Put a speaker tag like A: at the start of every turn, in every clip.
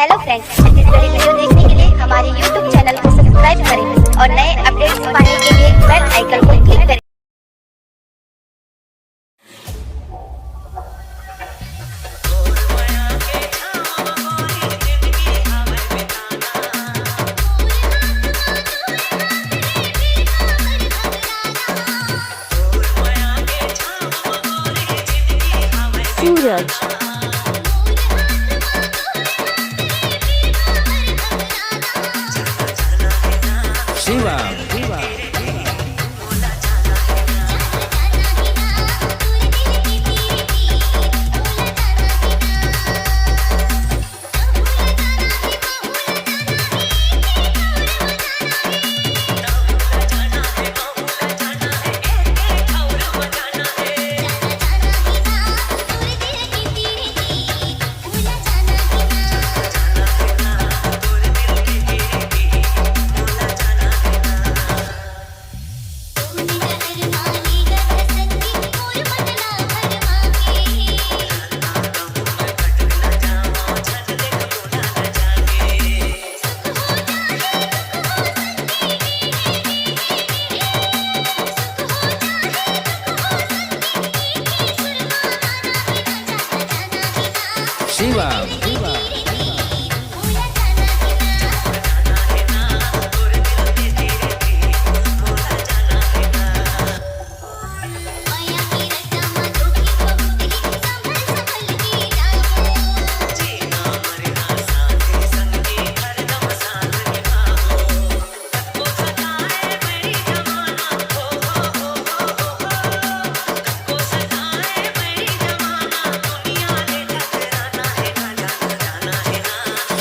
A: Hello friends, Chhattisgarhi video देखने के लिए हमारे YouTube चैनल को सब्सक्राइब करें और नए अपडेट्स पाने के लिए बेल आइकन को क्लिक करें।
B: सूरज
C: शिवा शिवा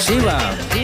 C: शिवा